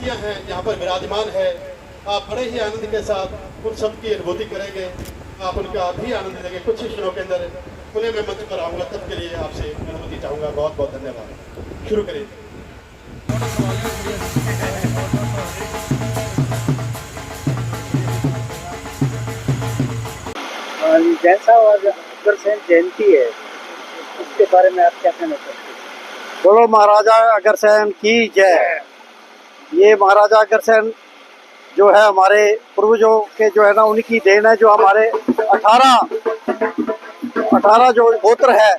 मूर्तियां हैं यहाँ पर विराजमान है। आप बड़े ही आनंद के साथ उन सब की अनुभूति करेंगे, आप उनका भी आनंद लेंगे। कुछ ही क्षणों के अंदर पुणे में मंच पर आऊँगा, तब के लिए आपसे अनुमति चाहूँगा। बहुत बहुत धन्यवाद। शुरू करें। जैसा आज अग्रसेन जयंती है, उसके बारे में आप क्या कहना चाहते हैं? बोलो महाराजा अग्रसेन की जय। ये महाराजा अग्रसेन जो है हमारे पूर्वजों के जो है ना, उनकी देन है। जो हमारे 18 जो गोत्र है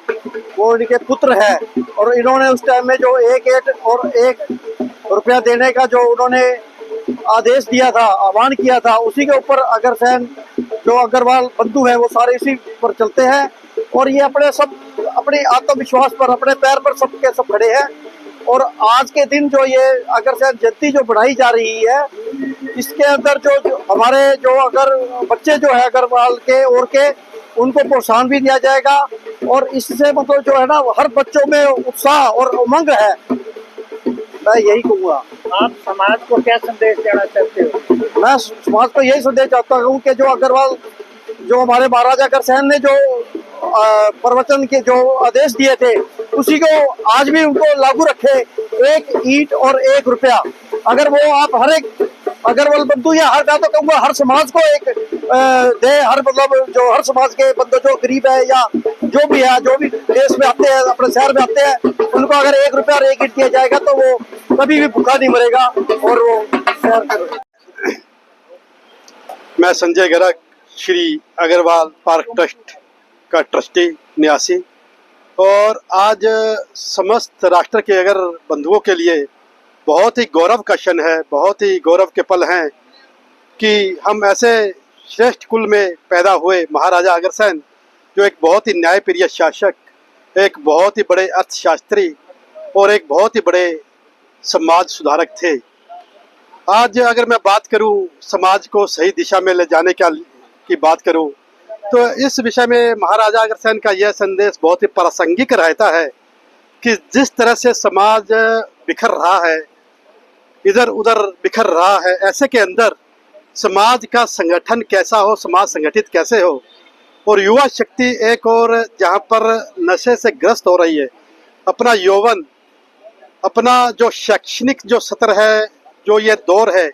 वो इनके पुत्र है, और इन्होंने उस टाइम में जो एक रुपया देने का जो उन्होंने आदेश दिया था, आह्वान किया था, उसी के ऊपर अग्रसेन जो अग्रवाल बंधु है वो सारे इसी पर चलते हैं। और ये अपने आत्मविश्वास पर, अपने पैर पर सबके सब खड़े हैं। और आज के दिन जो ये अग्रसेन जयंती जो बढ़ाई जा रही है, इसके अंदर जो हमारे जो अगर बच्चे जो है अग्रवाल के और के, उनको प्रोत्साहन भी दिया जाएगा। और इससे मतलब जो है ना, हर बच्चों में उत्साह और उमंग है। मैं यही कहूँगा। आप समाज को क्या संदेश देना चाहते हो? मैं समाज को यही संदेश चाहता हूँ कि जो अग्रवाल, जो हमारे महाराजा अग्रसेन ने जो प्रवचन के जो आदेश दिए थे, उसी को आज भी उनको लागू रखे। एक ईंट और एक रुपया, अगर वो आप हर एक अग्रवाल बंधु या हर, तो कहूँगा हर समाज को एक दे। हर मतलब जो हर समाज के बंधु जो गरीब है या जो भी है, जो भी देश में आते हैं, अपने शहर में आते हैं, उनको अगर 1 रुपया और 1 ईंट दिया जाएगा तो वो कभी भी भूखा नहीं मरेगा। और वो मैं संजय गर्ग, श्री अग्रवाल पार्क ट्रस्ट का ट्रस्टी न्यासी, और आज समस्त राष्ट्र के अगर बंधुओं के लिए बहुत ही गौरव का क्षण है, बहुत ही गौरव के पल हैं कि हम ऐसे श्रेष्ठ कुल में पैदा हुए। महाराजा अग्रसेन जो एक बहुत ही न्यायप्रिय शासक, एक बहुत ही बड़े अर्थशास्त्री और एक बहुत ही बड़े समाज सुधारक थे। आज अगर मैं बात करूं, समाज को सही दिशा में ले जाने की बात करूं, तो इस विषय में महाराजा अग्रसेन का यह संदेश बहुत ही प्रासंगिक रहता है कि जिस तरह से समाज बिखर रहा है, इधर उधर बिखर रहा है, ऐसे के अंदर समाज का संगठन कैसा हो, समाज संगठित कैसे हो। और युवा शक्ति एक और जहाँ पर नशे से ग्रस्त हो रही है, अपना यौवन, अपना जो शैक्षणिक जो सत्र है, जो ये दौर है,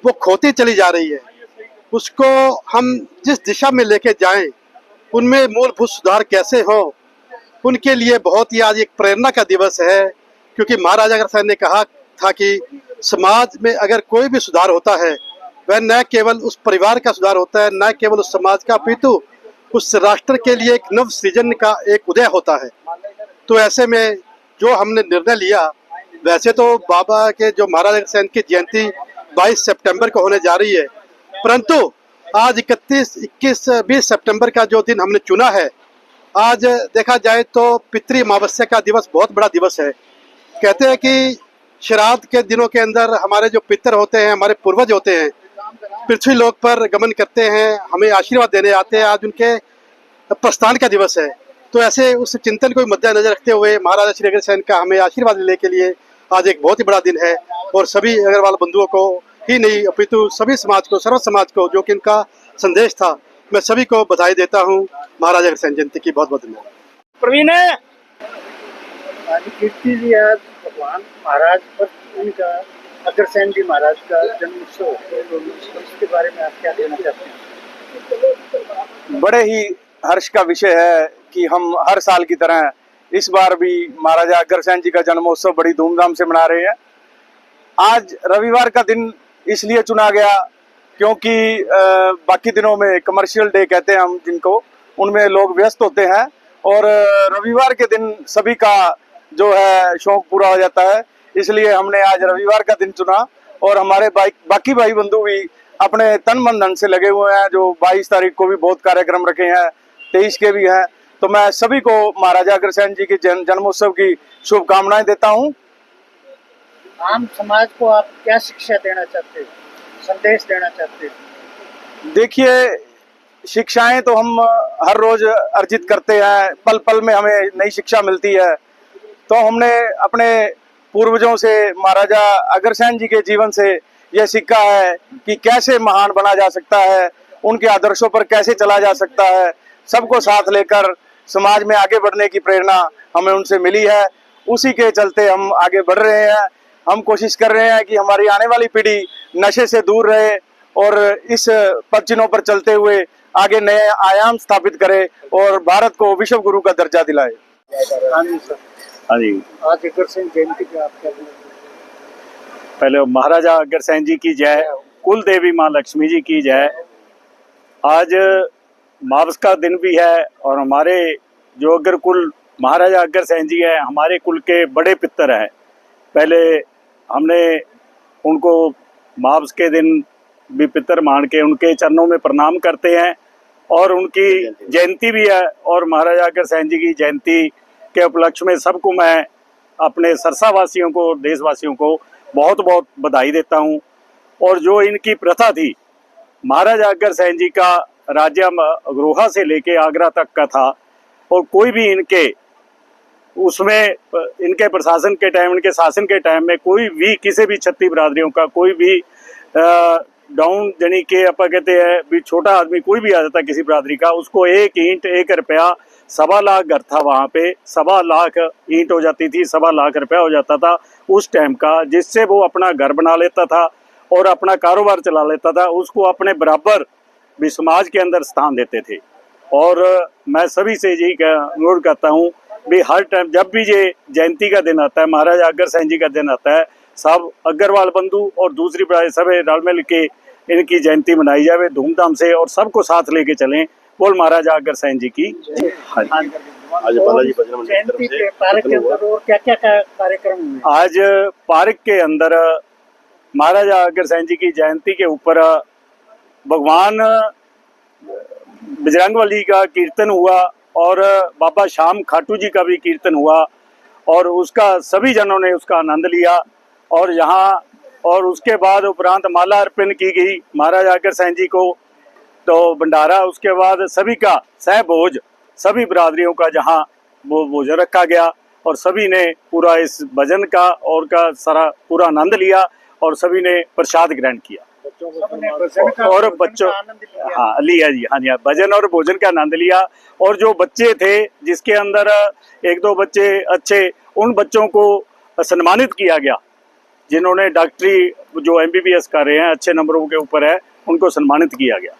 वो खोती चली जा रही है। उसको हम जिस दिशा में लेके जाएं, उनमें मूलभूत सुधार कैसे हो, उनके लिए बहुत ही आज एक प्रेरणा का दिवस है। क्योंकि महाराजा अग्रसेन ने कहा था कि समाज में अगर कोई भी सुधार होता है, वह न केवल उस परिवार का सुधार होता है, न केवल उस समाज का, अपितु उस राष्ट्र के लिए एक नव सृजन का एक उदय होता है। तो ऐसे में जो हमने निर्णय लिया, वैसे तो बाबा के जो महाराजा अग्रसेन की जयंती 22 सितंबर को होने जा रही है, परंतु आज 31, 21, 20 सितंबर का जो दिन हमने चुना है, आज देखा जाए तो पितृ अमावस्या का दिवस बहुत बड़ा दिवस है। कहते हैं कि श्राद्ध के दिनों के अंदर हमारे जो पितर होते हैं, हमारे पूर्वज होते हैं, पृथ्वी लोक पर गमन करते हैं, हमें आशीर्वाद देने आते हैं। आज उनके प्रस्थान का दिवस है। तो ऐसे उस चिंतन को मद्देनजर रखते हुए महाराजा श्री अग्रसेन का हमें आशीर्वाद लेने के लिए आज एक बहुत ही बड़ा दिन है। और सभी अग्रवाल बंधुओं को ही नहीं, अपितु सभी समाज को, सर्व समाज को, जो कि इनका संदेश था, मैं सभी को बधाई देता हूँ महाराजा अग्रसेन जयंती की। बहुत बहुत धन्यवाद। प्रवीण है कीर्ति जी, आज भगवान महाराज पर उनका अग्रसेन जी महाराज का जन्म उत्सव है, इसके बारे में आप क्या कहना चाहते हैं? बड़े ही हर्ष का विषय है कि हम हर साल की तरह इस बार भी महाराजा अग्रसेन जी का जन्मोत्सव बड़ी धूमधाम से मना रहे हैं। आज रविवार का दिन इसलिए चुना गया क्योंकि बाकी दिनों में कमर्शियल डे कहते हैं हम जिनको, उनमें लोग व्यस्त होते हैं, और रविवार के दिन सभी का जो है शौक पूरा हो जाता है। इसलिए हमने आज रविवार का दिन चुना, और हमारे बाकी भाई बंधु भी अपने तन मन धन से लगे हुए हैं। जो 22 तारीख को भी बहुत कार्यक्रम रखे हैं, 23 के भी हैं। तो मैं सभी को महाराजा अग्रसेन जी के जन्मोत्सव की शुभकामनाएं देता हूं। आम समाज को आप क्या शिक्षा देना चाहते हो, संदेश देना चाहते हो? देखिए, शिक्षाएं तो हम हर रोज अर्जित करते हैं, पल पल में हमें नई शिक्षा मिलती है। तो हमने अपने पूर्वजों से, महाराजा अग्रसेन जी के जीवन से यह सिक्का है कि कैसे महान बना जा सकता है, उनके आदर्शों पर कैसे चला जा सकता है। सबको साथ लेकर समाज में आगे बढ़ने की प्रेरणा हमें उनसे मिली है, उसी के चलते हम आगे बढ़ रहे हैं। हम कोशिश कर रहे हैं कि हमारी आने वाली पीढ़ी नशे से दूर रहे और इस पद चिन्हों पर चलते हुए आगे नए आयाम स्थापित करे और भारत को विश्व गुरु का दर्जा दिलाए। हाँ जी सर। हाँ जी, आज अग्रसेन जयंती पे आप क्या बोलेंगे? पहले महाराजा अग्रसेन जी की जय, कुल देवी माँ लक्ष्मी जी की जय। आज मावस का दिन भी है और हमारे जो अग्र कुल महाराजा अग्रसेन जी है, हमारे कुल के बड़े पितर हैं। पहले हमने उनको मावस के दिन भी पितर मान के उनके चरणों में प्रणाम करते हैं और उनकी जयंती भी है। और महाराजा अग्रसेन जी की जयंती के उपलक्ष्य में सबको मैं अपने सरसा वासियों को, देशवासियों को बहुत बहुत बधाई देता हूं। और जो इनकी प्रथा थी, महाराजा अग्रसेन जी का राज्य अग्रोहा से लेके आगरा तक का था और कोई भी इनके उसमें इनके प्रशासन के टाइम, इनके शासन के टाइम में कोई भी किसी भी क्षत्रिय बिरादरियों का कोई भी डाउन यानी कि आप कहते हैं भी छोटा आदमी कोई भी आ जाता किसी बिरादरी का, उसको 1 ईंट 1 रुपया, 1.25 लाख घर था वहाँ पे, 1.25 लाख ईंट हो जाती थी, 1.25 लाख रुपया हो जाता था उस टाइम का, जिससे वो अपना घर बना लेता था और अपना कारोबार चला लेता था। उसको अपने बराबर भी समाज के अंदर स्थान देते थे। और मैं सभी से यही अनुरोध करता हूँ भी हर टाइम जब भी ये जयंती का दिन आता है, महाराजा अग्रसेन जी का दिन आता है, सब अग्रवाल बंधु और दूसरी बिरादरी सब रल मिल के इनकी जयंती मनाई जाए धूमधाम से और सबको साथ लेके चलें। बोल महाराजा अग्रसेन जी की। आज बालाजी भजन मंडल की तरफ से पार्क के अंदर और क्या क्या कार्यक्रम हुए? आज पार्क के अंदर महाराजा अग्रसेन जी की जयंती के ऊपर भगवान बजरंगबली का कीर्तन हुआ और बाबा श्याम खाटू जी का भी कीर्तन हुआ और उसका सभी जनों ने उसका आनंद लिया। और यहाँ और उसके बाद उपरांत माला अर्पण की गई महाराजा अग्रसेन जी को, तो भंडारा, उसके बाद सभी का सहभोज, सभी बिरादरियों का जहाँ वो भोजन रखा गया और सभी ने पूरा इस भजन का और का सारा पूरा आनंद लिया और सभी ने प्रसाद ग्रहण किया और बच्चों हाँ लिया जी, हाँ जी, भजन और भोजन का आनंद लिया। और जो बच्चे थे जिसके अंदर 1-2 बच्चे अच्छे, उन बच्चों को सम्मानित किया गया जिन्होंने डॉक्टरी जो MBBS कर रहे हैं, अच्छे नंबरों के ऊपर है, उनको सम्मानित किया गया।